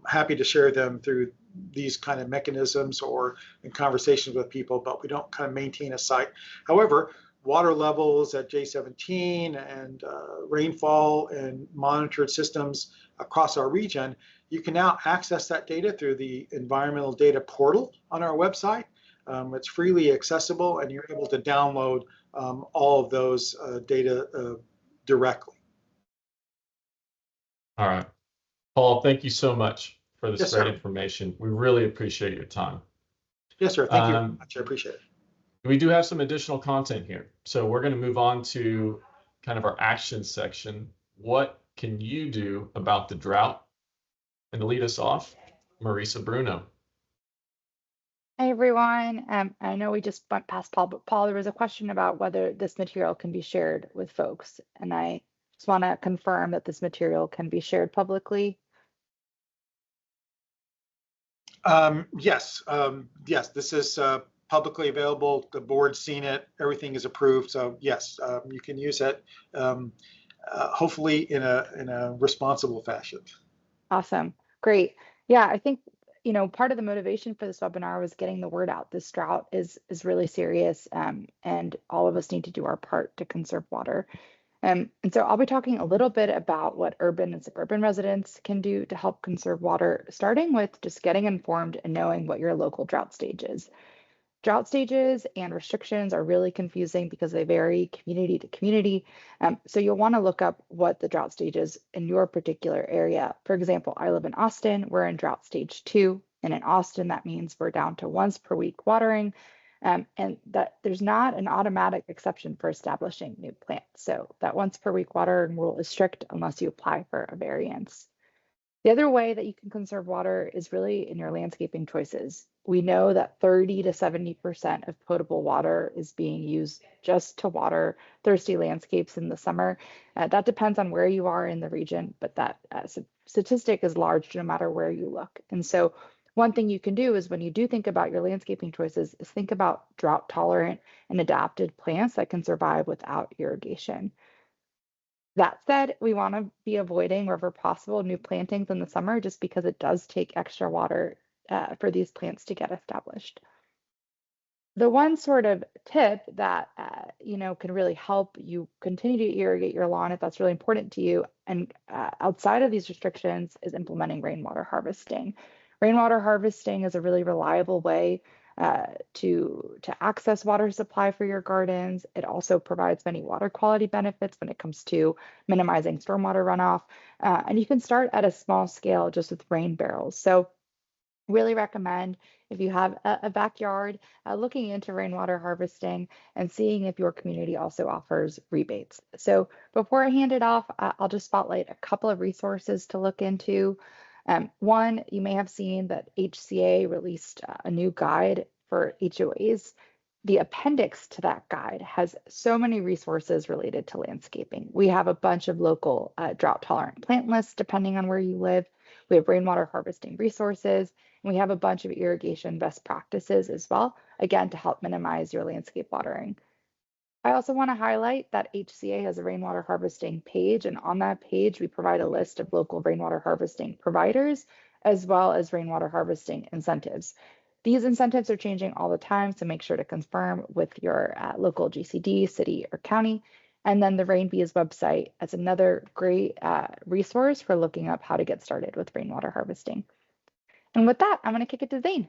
happy to share them through these kind of mechanisms or in conversations with people, but we don't kind of maintain a site. However, water levels at J17 and rainfall and monitored systems across our region, you can now access that data through the environmental data portal on our website. It's freely accessible and you're able to download all of those data directly. All right. Paul, thank you so much for this Yes, great sir. information. We really appreciate your time. Yes, sir. Thank you very much. I appreciate it. We do have some additional content here. So we're going to move on to kind of our action section. What can you do about the drought? And to lead us off, Marisa Bruno. Hi, everyone. I know we just went past Paul, but Paul, there was a question about whether this material can be shared with folks. And I just want to confirm that this material can be shared publicly. Yes, this is publicly available. The board's seen it. Everything is approved. So yes, you can use it, hopefully in a responsible fashion. Awesome. Great. Yeah, I think, part of the motivation for this webinar was getting the word out. This drought is really serious, and all of us need to do our part to conserve water. And so I'll be talking a little bit about what urban and suburban residents can do to help conserve water, starting with just getting informed and knowing what your local drought stage is. Drought stages and restrictions are really confusing because they vary community to community. So you'll want to look up what the drought stage is in your particular area. For example, I live in Austin. We're in drought stage 2. And in Austin, that means we're down to once per week watering. And that there's not an automatic exception for establishing new plants. So that once per week watering rule is strict unless you apply for a variance. The other way that you can conserve water is really in your landscaping choices. We know that 30 to 70% of potable water is being used just to water thirsty landscapes in the summer. That depends on where you are in the region, but that statistic is large no matter where you look. And so one thing you can do is when you do think about your landscaping choices is think about drought tolerant and adapted plants that can survive without irrigation. That said, we want to be avoiding, wherever possible, new plantings in the summer just because it does take extra water for these plants to get established. The one sort of tip that can really help you continue to irrigate your lawn if that's really important to you, and outside of these restrictions, is implementing rainwater harvesting. Rainwater harvesting is a really reliable way to access water supply for your gardens. It also provides many water quality benefits when it comes to minimizing stormwater runoff, and you can start at a small scale just with rain barrels. So really recommend, if you have a backyard, looking into rainwater harvesting and seeing if your community also offers rebates. So before I hand it off, I'll just spotlight a couple of resources to look into. One, you may have seen that HCA released a new guide for HOAs. The appendix to that guide has so many resources related to landscaping. We have a bunch of local drought tolerant plant lists depending on where you live. We have rainwater harvesting resources, and we have a bunch of irrigation best practices as well, again, to help minimize your landscape watering. I also want to highlight that HCA has a rainwater harvesting page, and on that page, we provide a list of local rainwater harvesting providers, as well as rainwater harvesting incentives. These incentives are changing all the time, so make sure to confirm with your local GCD, city, or county. And then the RainBees website as another great resource for looking up how to get started with rainwater harvesting. And with that, I'm going to kick it to Zane.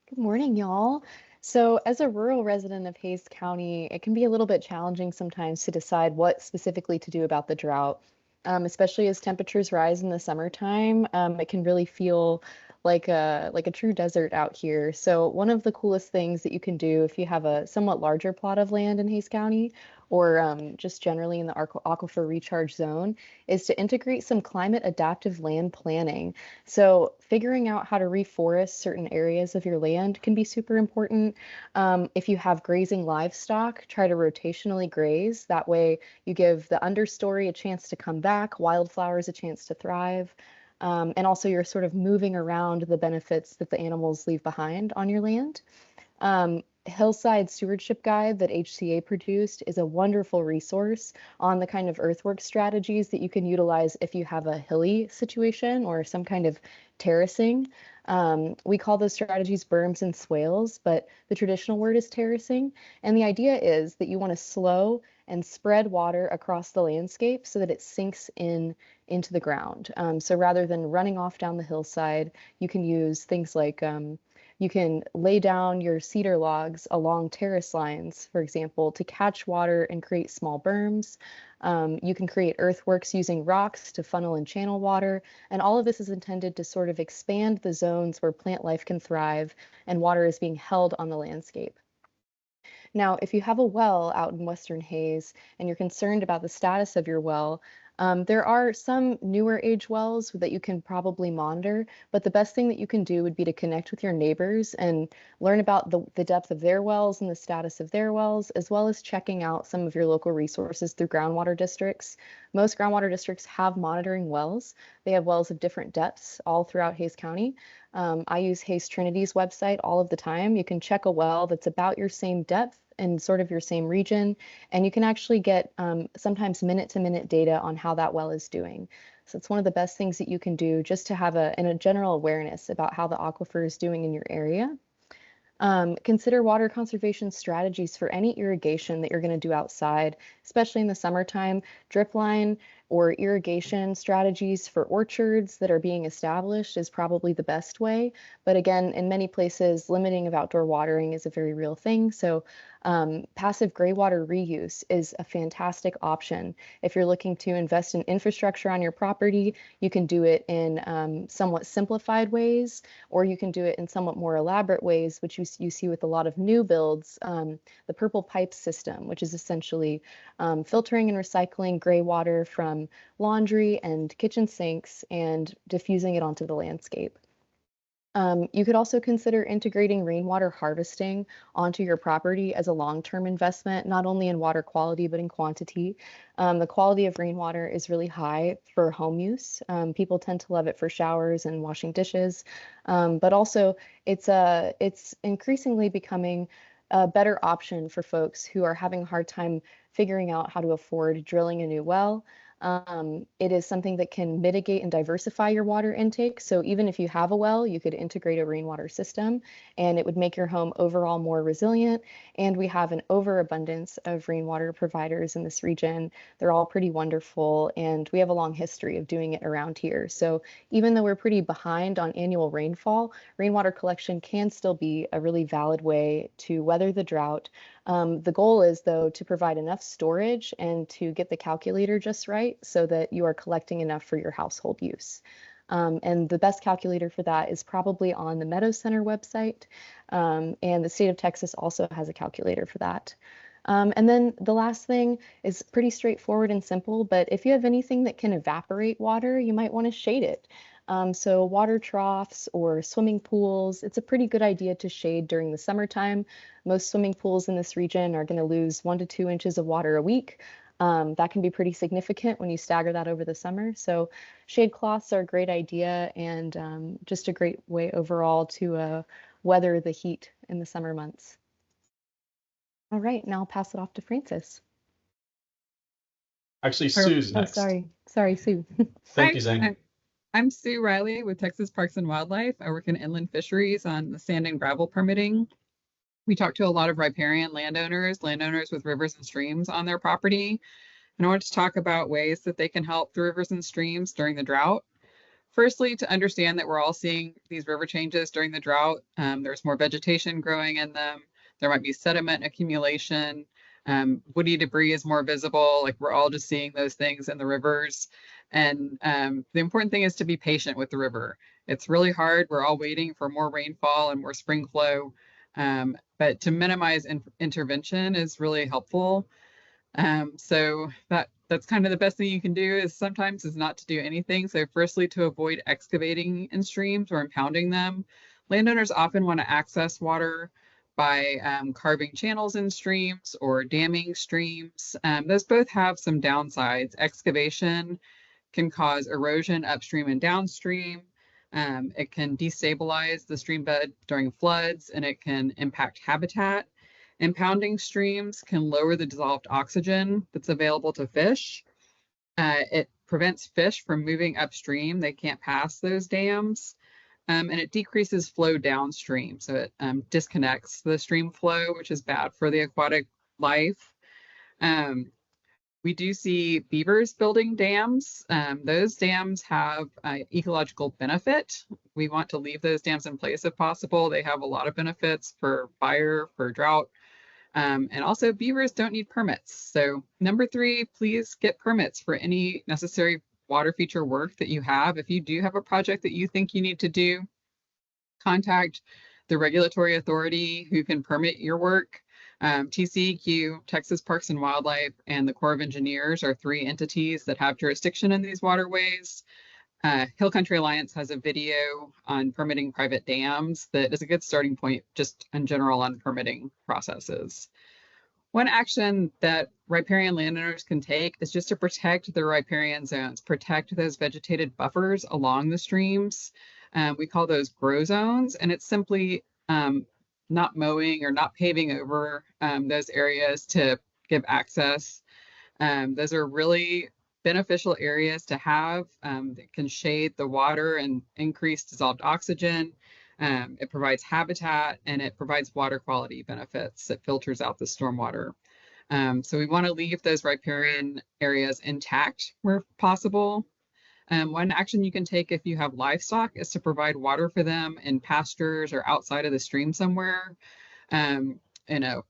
Good morning, y'all. So as a rural resident of Hays County, it can be a little bit challenging sometimes to decide what specifically to do about the drought, especially as temperatures rise in the summertime. It can really feel like a true desert out here. So one of the coolest things that you can do if you have a somewhat larger plot of land in Hays County, or just generally in the aquifer recharge zone, is to integrate some climate adaptive land planning. So figuring out how to reforest certain areas of your land can be super important. If you have grazing livestock, try to rotationally graze. That way you give the understory a chance to come back, wildflowers a chance to thrive. And also you're sort of moving around the benefits that the animals leave behind on your land. Hillside Stewardship Guide that HCA produced is a wonderful resource on the kind of earthwork strategies that you can utilize if you have a hilly situation or some kind of terracing. We call those strategies berms and swales, but the traditional word is terracing. And the idea is that you want to slow and spread water across the landscape so that it sinks into the ground. So rather than running off down the hillside, you can use things like you can lay down your cedar logs along terrace lines, for example, to catch water and create small berms. You can create earthworks using rocks to funnel and channel water. And all of this is intended to sort of expand the zones where plant life can thrive and water is being held on the landscape. Now, if you have a well out in Western Hays and you're concerned about the status of your well, there are some newer age wells that you can probably monitor, but the best thing that you can do would be to connect with your neighbors and learn about the depth of their wells and the status of their wells, as well as checking out some of your local resources through groundwater districts. Most groundwater districts have monitoring wells. They have wells of different depths all throughout Hays County. I use Hays Trinity's website all of the time. You can check a well that's about your same depth in sort of your same region, and you can actually get sometimes minute-to-minute data on how that well is doing. So it's one of the best things that you can do just to have a general awareness about how the aquifer is doing in your area. Consider water conservation strategies for any irrigation that you're going to do outside, especially in the summertime. Drip line or irrigation strategies for orchards that are being established is probably the best way. But again, in many places, limiting of outdoor watering is a very real thing. So passive gray water reuse is a fantastic option. If you're looking to invest in infrastructure on your property, you can do it in somewhat simplified ways, or you can do it in somewhat more elaborate ways, which you see with a lot of new builds. The purple pipe system, which is essentially filtering and recycling gray water from laundry and kitchen sinks and diffusing it onto the landscape. You could also consider integrating rainwater harvesting onto your property as a long-term investment, not only in water quality, but in quantity. The quality of rainwater is really high for home use. People tend to love it for showers and washing dishes, but also it's increasingly becoming a better option for folks who are having a hard time figuring out how to afford drilling a new well. It is something that can mitigate and diversify your water intake. So even if you have a well, you could integrate a rainwater system and it would make your home overall more resilient. And we have an overabundance of rainwater providers in this region. They're all pretty wonderful, and we have a long history of doing it around here. So even though we're pretty behind on annual rainfall, rainwater collection can still be a really valid way to weather the drought. The goal is, though, to provide enough storage and to get the calculator just right so that you are collecting enough for your household use. And the best calculator for that is probably on the Meadow Center website. And the state of Texas also has a calculator for that. And then the last thing is pretty straightforward and simple, but if you have anything that can evaporate water, you might want to shade it. So water troughs or swimming pools, it's a pretty good idea to shade during the summertime. Most swimming pools in this region are going to lose 1 to 2 inches of water a week. That can be pretty significant when you stagger that over the summer. So shade cloths are a great idea and just a great way overall to weather the heat in the summer months. All right, now I'll pass it off to Francis. Actually, Sue's next. Sorry, Sue. Thank you, Zane. I'm Sue Reilly with Texas Parks and Wildlife. I work in inland fisheries on the sand and gravel permitting. We talk to a lot of riparian landowners with rivers and streams on their property. And I want to talk about ways that they can help the rivers and streams during the drought. Firstly, to understand that we're all seeing these river changes during the drought. There's more vegetation growing in them. There might be sediment accumulation. Woody debris is more visible. Like we're all just seeing those things in the rivers. And the important thing is to be patient with the river. It's really hard. We're all waiting for more rainfall and more spring flow. But to minimize intervention is really helpful. So that's kind of the best thing you can do is sometimes is not to do anything. So firstly, to avoid excavating in streams or impounding them. Landowners often want to access water by carving channels in streams or damming streams. Those both have some downsides. Excavation can cause erosion upstream and downstream. It can destabilize the stream bed during floods, and it can impact habitat. Impounding streams can lower the dissolved oxygen that's available to fish. It prevents fish from moving upstream. They can't pass those dams. And it decreases flow downstream. So it disconnects the stream flow, which is bad for the aquatic life. We do see beavers building dams. Those dams have ecological benefit. We want to leave those dams in place if possible. They have a lot of benefits for fire, for drought. And also beavers don't need permits. So number 3, please get permits for any necessary water feature work that you have. If you do have a project that you think you need to do, contact the regulatory authority who can permit your work. TCEQ, Texas Parks and Wildlife, and the Corps of Engineers are 3 entities that have jurisdiction in these waterways. Hill Country Alliance has a video on permitting private dams that is a good starting point just in general on permitting processes. One action that riparian landowners can take is just to protect their riparian zones, protect those vegetated buffers along the streams. We call those grow zones, and it's simply not mowing or not paving over those areas to give access. Those are really beneficial areas to have that can shade the water and increase dissolved oxygen. It provides habitat and it provides water quality benefits. It filters out the stormwater. So we want to leave those riparian areas intact where possible. One action you can take if you have livestock is to provide water for them in pastures or outside of the stream somewhere, in a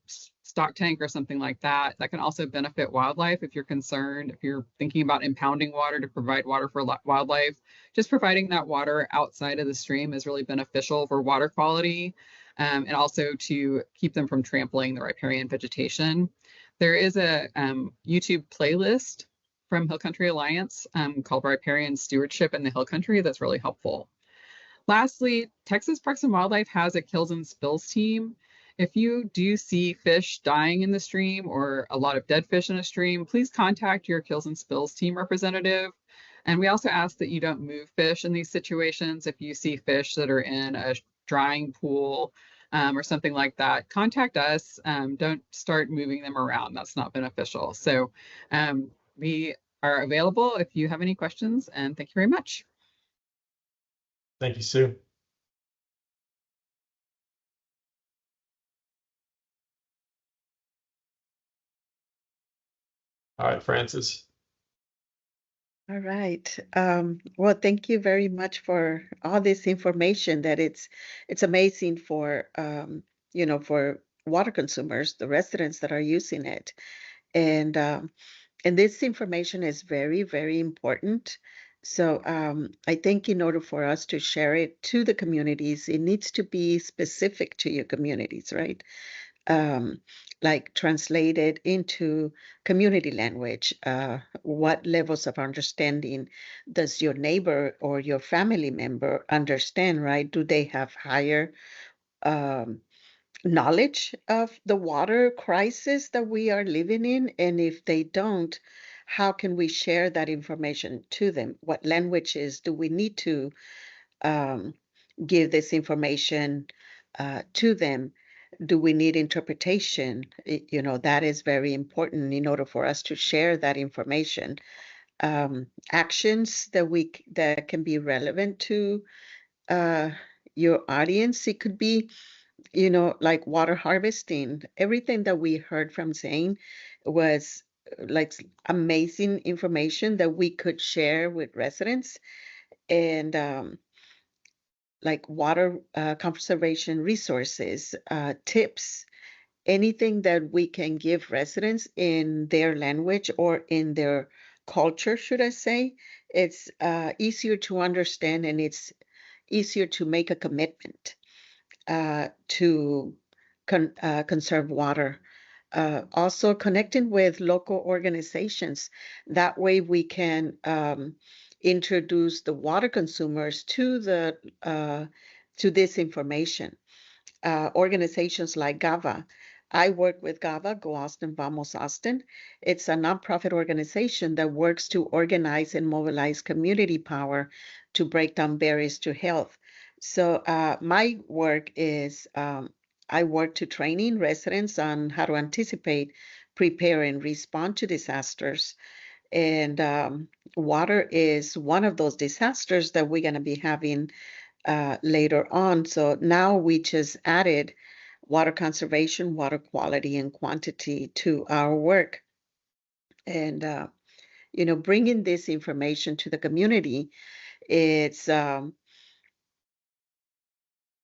stock tank or something like that. That can also benefit wildlife if you're concerned, if you're thinking about impounding water to provide water for wildlife. Just providing that water outside of the stream is really beneficial for water quality and also to keep them from trampling the riparian vegetation. There is a YouTube playlist from Hill Country Alliance called Riparian Stewardship in the Hill Country that's really helpful. Lastly, Texas Parks and Wildlife has a kills and spills team. If you do see fish dying in the stream or a lot of dead fish in a stream, please contact your kills and spills team representative. And we also ask that you don't move fish in these situations. If you see fish that are in a drying pool, or something like that, contact us. Don't start moving them around. That's not beneficial. So we are available if you have any questions, and thank you very much. Thank you, Sue. All right, Francis. All right. Well, thank you very much for all this information that it's amazing for for water consumers, the residents that are using it. And this information is very, very important. So I think in order for us to share it to the communities, it needs to be specific to your communities, right? Like translated into community language. What levels of understanding does your neighbor or your family member understand, right? Do they have higher knowledge of the water crisis that we are living in? And if they don't, how can we share that information to them? What languages do we need to give this information to them? Do we need interpretation? That is very important in order for us to share that information. Actions that can be relevant to your audience. It could be, like water harvesting. Everything that we heard from Zane was like amazing information that we could share with residents. And like water conservation resources, tips, anything that we can give residents in their language or in their culture, should I say. It's easier to understand, and it's easier to make a commitment to conserve water. Also connecting with local organizations. That way we can introduce the water consumers to this information. Organizations like GAVA. I work with GAVA, Go Austin, Vamos Austin. It's a nonprofit organization that works to organize and mobilize community power to break down barriers to health. So my work is, I work to training residents on how to anticipate, prepare, and respond to disasters. And water is one of those disasters that we're going to be having later on. So now we just added water conservation, water quality, and quantity to our work. And, bringing this information to the community, it's,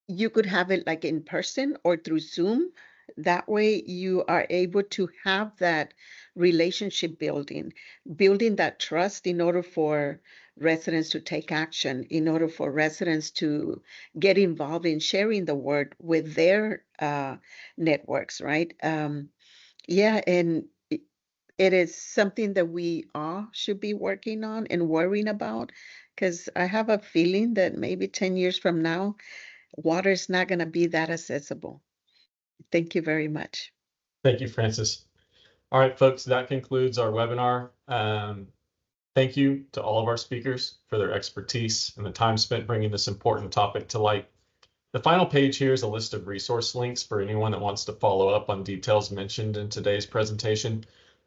you could have it like in person or through Zoom. That way you are able to have that relationship building that trust in order for residents to take action, in order for residents to get involved in sharing the word with their networks, right? Yeah, and it is something that we all should be working on and worrying about, because I have a feeling that maybe 10 years from now, water is not going to be that accessible. Thank you very much. Thank you, Francis. All right, folks, that concludes our webinar. Thank you to all of our speakers for their expertise and the time spent bringing this important topic to light. The final page here is a list of resource links for anyone that wants to follow up on details mentioned in today's presentation.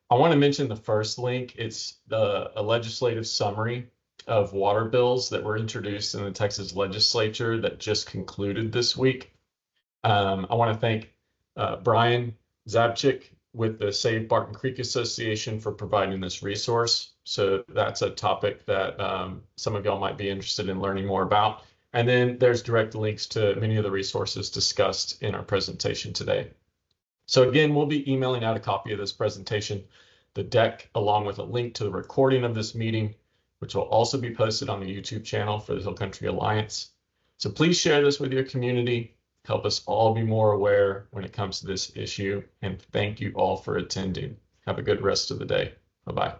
I want to mention the first link. It's a legislative summary of water bills that were introduced in the Texas legislature that just concluded this week. I want to thank Brian Zabchik with the Save Barton Creek Association for providing this resource. So that's a topic that some of y'all might be interested in learning more about. And then there's direct links to many of the resources discussed in our presentation today. So again, we'll be emailing out a copy of this presentation, the deck, along with a link to the recording of this meeting, which will also be posted on the YouTube channel for the Hill Country Alliance. So please share this with your community. Help us all be more aware when it comes to this issue. And thank you all for attending. Have a good rest of the day. Bye-bye.